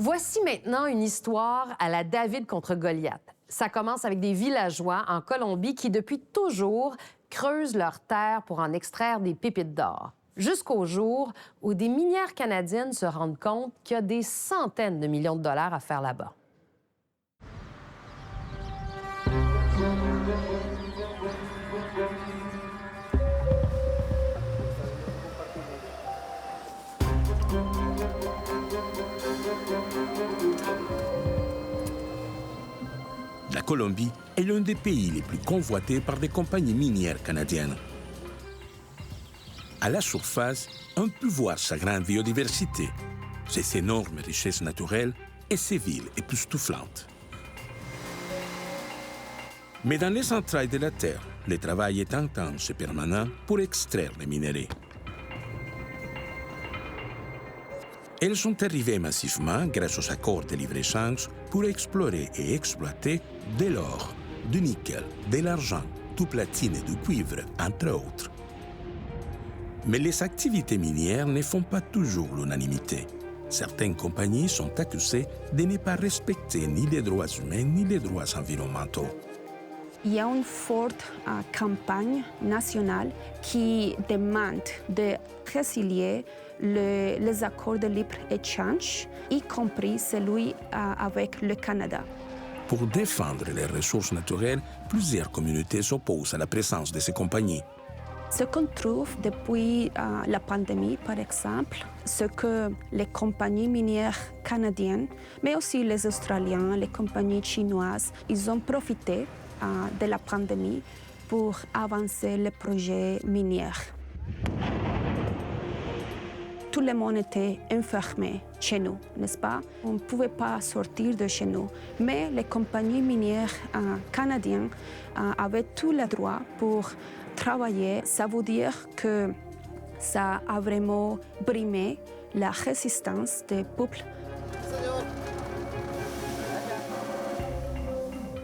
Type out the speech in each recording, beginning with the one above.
Voici maintenant une histoire à la David contre Goliath. Ça commence avec des villageois en Colombie qui, depuis toujours, creusent leurs terres pour en extraire des pépites d'or. Jusqu'au jour où des minières canadiennes se rendent compte qu'il y a des centaines de millions de dollars à faire là-bas. La Colombie est l'un des pays les plus convoités par des compagnies minières canadiennes. À la surface, on peut voir sa grande biodiversité, ses énormes richesses naturelles et ses villes époustouflantes. Mais dans les entrailles de la Terre, le travail est intense et permanent pour extraire les minerais. Elles sont arrivées massivement grâce aux accords de libre-échange pour explorer et exploiter de l'or, du nickel, de l'argent, du platine et du cuivre, entre autres. Mais les activités minières ne font pas toujours l'unanimité. Certaines compagnies sont accusées de ne pas respecter ni les droits humains ni les droits environnementaux. Il y a une forte campagne nationale qui demande de résilier les accords de libre-échange, y compris celui avec le Canada. Pour défendre les ressources naturelles, plusieurs communautés s'opposent à la présence de ces compagnies. Ce qu'on trouve depuis la pandémie, par exemple, c'est que les compagnies minières canadiennes, mais aussi les Australiens, les compagnies chinoises, ils ont profité de la pandémie pour avancer les projets miniers. Tout le monde était enfermé chez nous, n'est-ce pas? On ne pouvait pas sortir de chez nous. Mais les compagnies minières canadiennes avaient tous les droits pour travailler. Ça veut dire que ça a vraiment brimé la résistance des peuples.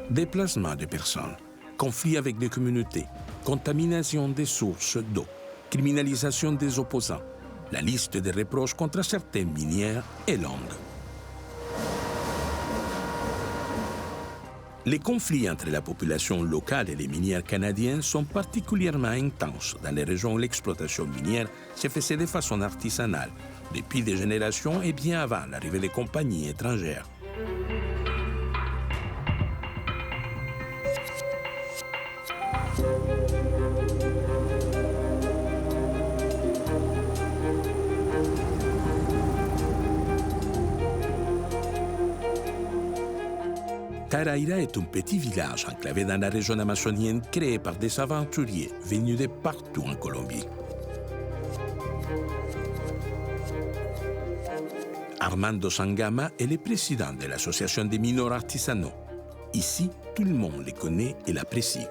Déplacement de personnes, conflits avec des communautés, contamination des sources d'eau, criminalisation des opposants. La liste des reproches contre certaines minières est longue. Les conflits entre la population locale et les minières canadiennes sont particulièrement intenses dans les régions où l'exploitation minière se faisait de façon artisanale, depuis des générations et bien avant l'arrivée des compagnies étrangères. Taraira est un petit village enclavé dans la région amazonienne créé par des aventuriers venus de partout en Colombie. Armando Sangama est le président de l'association des mineurs artisanaux. Ici, tout le monde les connaît et l'apprécie.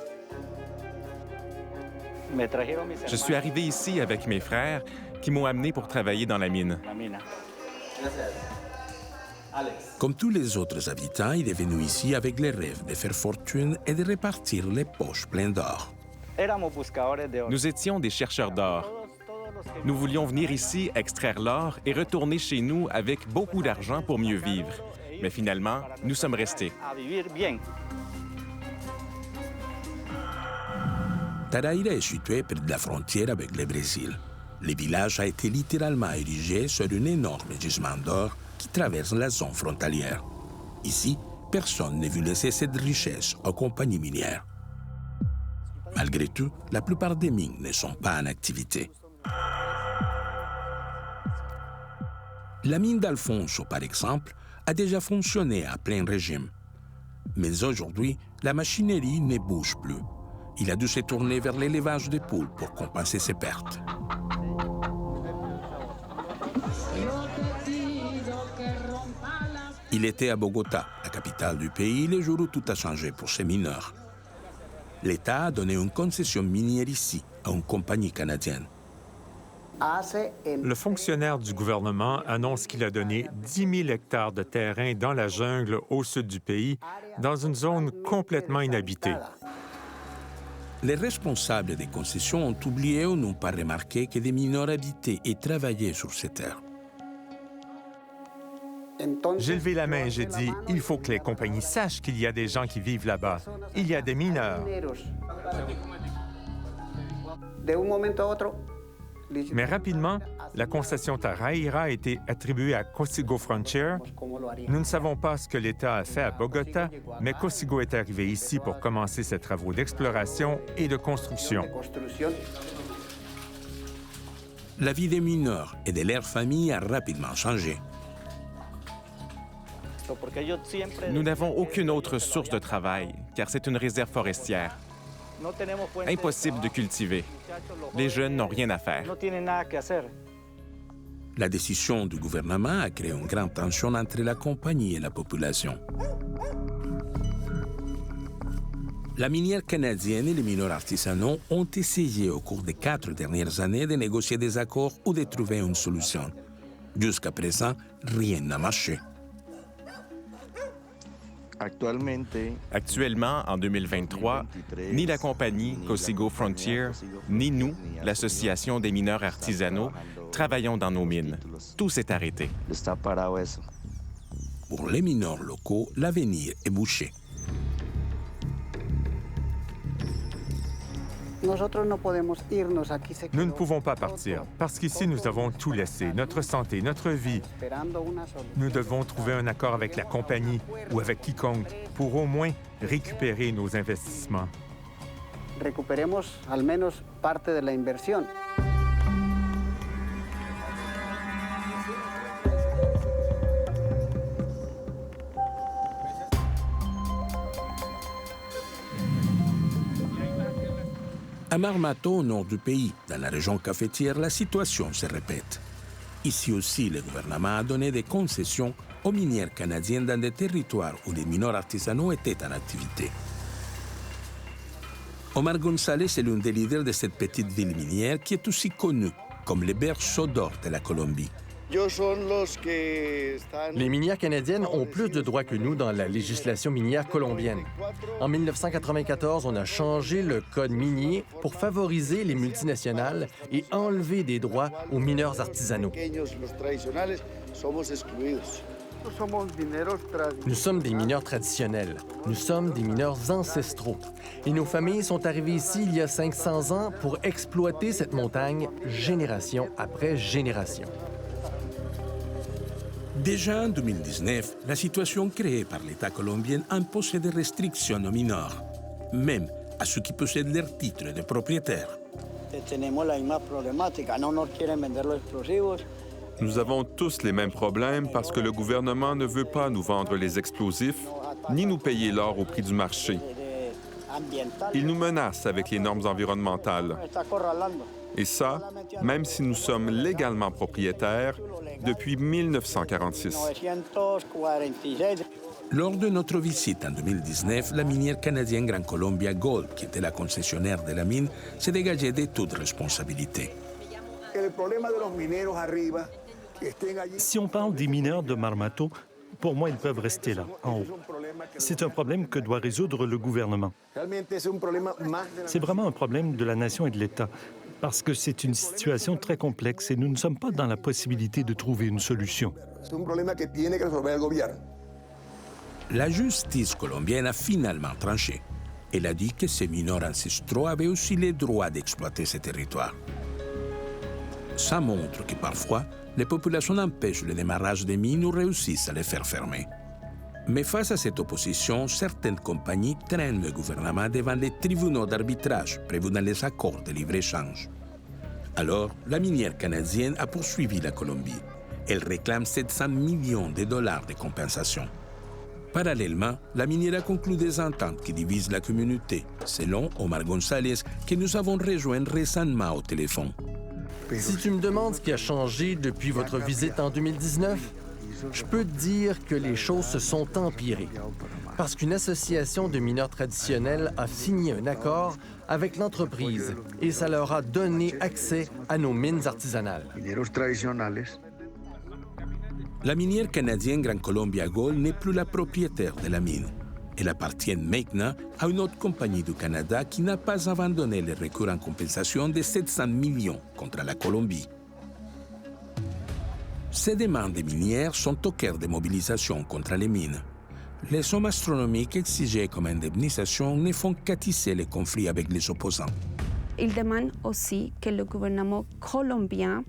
Je suis arrivé ici avec mes frères qui m'ont amené pour travailler dans la mine. Comme tous les autres habitants, il est venu ici avec le rêve de faire fortune et de repartir les poches pleines d'or. Nous étions des chercheurs d'or. Nous voulions venir ici extraire l'or et retourner chez nous avec beaucoup d'argent pour mieux vivre. Mais finalement, nous sommes restés. Taraira est situé près de la frontière avec le Brésil. Le village a été littéralement érigé sur un énorme gisement d'or qui traverse la zone frontalière. Ici, personne ne veut laisser cette richesse aux compagnies minières. Malgré tout, la plupart des mines ne sont pas en activité. La mine d'Alfonso, par exemple, a déjà fonctionné à plein régime. Mais aujourd'hui, la machinerie ne bouge plus. Il a dû se tourner vers l'élevage des poules pour compenser ses pertes. Il était à Bogota, la capitale du pays, le jour où tout a changé pour ces mineurs. L'État a donné une concession minière ici, à une compagnie canadienne. Le fonctionnaire du gouvernement annonce qu'il a donné 10 000 hectares de terrain dans la jungle au sud du pays, dans une zone complètement inhabitée. Les responsables des concessions ont oublié ou n'ont pas remarqué que des mineurs habitaient et travaillaient sur ces terres. J'ai levé la main et j'ai dit, il faut que les compagnies sachent qu'il y a des gens qui vivent là-bas. Il y a des mineurs. Mais rapidement, la concession Tarahira a été attribuée à Cosigo Frontier. Nous ne savons pas ce que l'État a fait à Bogota, mais Cosigo est arrivé ici pour commencer ses travaux d'exploration et de construction. La vie des mineurs et de leurs familles a rapidement changé. Nous n'avons aucune autre source de travail, car c'est une réserve forestière. Impossible de cultiver. Les jeunes n'ont rien à faire. La décision du gouvernement a créé une grande tension entre la compagnie et la population. La minière canadienne et les mineurs artisanaux ont essayé au cours des 4 dernières années de négocier des accords ou de trouver une solution. Jusqu'à présent, rien n'a marché. Actuellement, en 2023, ni la compagnie Cosigo Frontier, ni nous, l'Association des mineurs artisanaux, travaillons dans nos mines. Tout s'est arrêté. Pour les mineurs locaux, l'avenir est bouché. Nous ne pouvons pas partir, parce qu'ici, nous avons tout laissé, notre santé, notre vie. Nous devons trouver un accord avec la compagnie ou avec quiconque pour au moins récupérer nos investissements. Recuperemos al menos parte de la inversión. À Marmato, au nord du pays, dans la région cafetière, la situation se répète. Ici aussi, le gouvernement a donné des concessions aux minières canadiennes dans des territoires où les mineurs artisanaux étaient en activité. Omar González est l'un des leaders de cette petite ville minière qui est aussi connue comme le berceau d'or de la Colombie. Les minières canadiennes ont plus de droits que nous dans la législation minière colombienne. En 1994, on a changé le code minier pour favoriser les multinationales et enlever des droits aux mineurs artisanaux. Nous sommes des mineurs traditionnels. Nous sommes des mineurs ancestraux. Et nos familles sont arrivées ici il y a 500 ans pour exploiter cette montagne génération après génération. Déjà en 2019, la situation créée par l'État colombien imposait des restrictions aux mineurs, même à ceux qui possèdent leur titre de propriétaire. Nous avons tous les mêmes problèmes parce que le gouvernement ne veut pas nous vendre les explosifs ni nous payer l'or au prix du marché. Il nous menace avec les normes environnementales. Et ça, même si nous sommes légalement propriétaires depuis 1946. Lors de notre visite en 2019, la minière canadienne Gran Colombia Gold, qui était la concessionnaire de la mine, s'est dégagée de toute responsabilité. Si on parle des mineurs de Marmato, pour moi, ils peuvent rester là, en haut. C'est un problème que doit résoudre le gouvernement. C'est vraiment un problème de la nation et de l'État, parce que c'est une situation très complexe et nous ne sommes pas dans la possibilité de trouver une solution. La justice colombienne a finalement tranché. Elle a dit que ces mineurs ancestraux avaient aussi le droit d'exploiter ces territoires. Ça montre que parfois, les populations empêchent le démarrage des mines ou réussissent à les faire fermer. Mais face à cette opposition, certaines compagnies traînent le gouvernement devant les tribunaux d'arbitrage prévus dans les accords de libre-échange. Alors, la minière canadienne a poursuivi la Colombie. Elle réclame 700 millions de dollars de compensation. Parallèlement, la minière a conclu des ententes qui divisent la communauté, selon Omar González, que nous avons rejoint récemment au téléphone. Si tu me demandes ce qui a changé depuis votre visite en 2019, je peux te dire que les choses se sont empirées. Parce qu'une association de mineurs traditionnels a signé un accord avec l'entreprise et ça leur a donné accès à nos mines artisanales. La minière canadienne Gran Colombia Gold n'est plus la propriétaire de la mine. Elle appartient maintenant à une autre compagnie du Canada qui n'a pas abandonné le recours en compensation de 700 millions contre la Colombie. Ces demandes minières sont au cœur des mobilisations contre les mines. Les sommes astronomiques exigées comme indemnisation ne font qu'attiser les conflits avec les opposants. Il demande aussi que le gouvernement colombien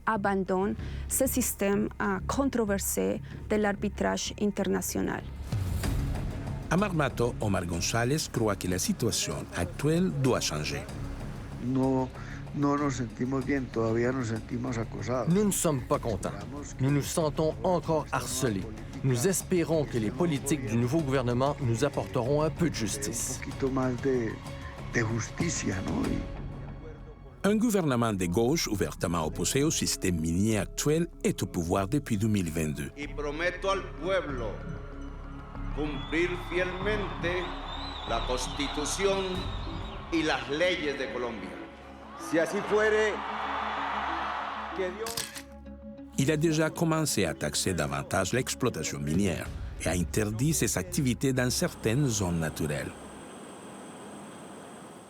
abandonne ce système controversé de l'arbitrage international. À Marmato, Omar González croit que la situation actuelle doit changer. Nous ne sommes pas contents. Nous nous sentons encore harcelés. Nous espérons que les politiques du nouveau gouvernement nous apporteront un peu de justice. Un gouvernement de gauche ouvertement opposé au système minier actuel est au pouvoir depuis 2022. Cumplir fielmente la Constitución y las leyes de Colombia. Si así fuere, que Dios... Il a déjà commencé à taxer davantage l'exploitation minière et a interdit ses activités dans certaines zones naturelles.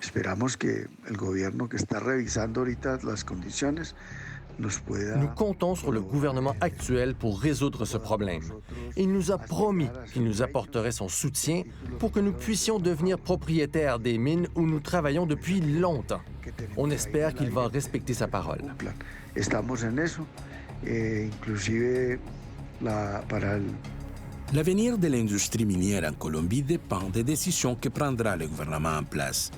Esperamos que el gobierno que está revisando ahorita las condiciones Nous comptons sur le gouvernement actuel pour résoudre ce problème. Il nous a promis qu'il nous apporterait son soutien pour que nous puissions devenir propriétaires des mines où nous travaillons depuis longtemps. On espère qu'il va respecter sa parole. L'avenir de l'industrie minière en Colombie dépend des décisions que prendra le gouvernement en place.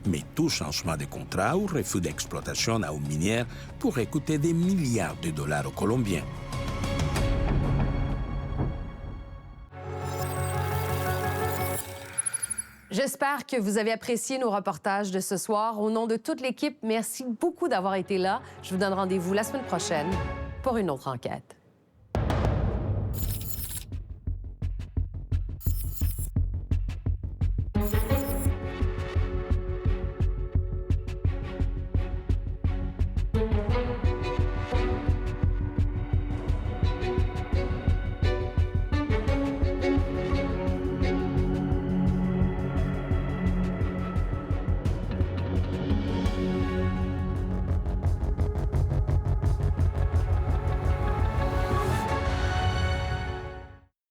Mais tout changement de contrat ou refus d'exploitation à une minière pourrait coûter des milliards de dollars aux Colombiens. J'espère que vous avez apprécié nos reportages de ce soir. Au nom de toute l'équipe, merci beaucoup d'avoir été là. Je vous donne rendez-vous la semaine prochaine pour une autre enquête.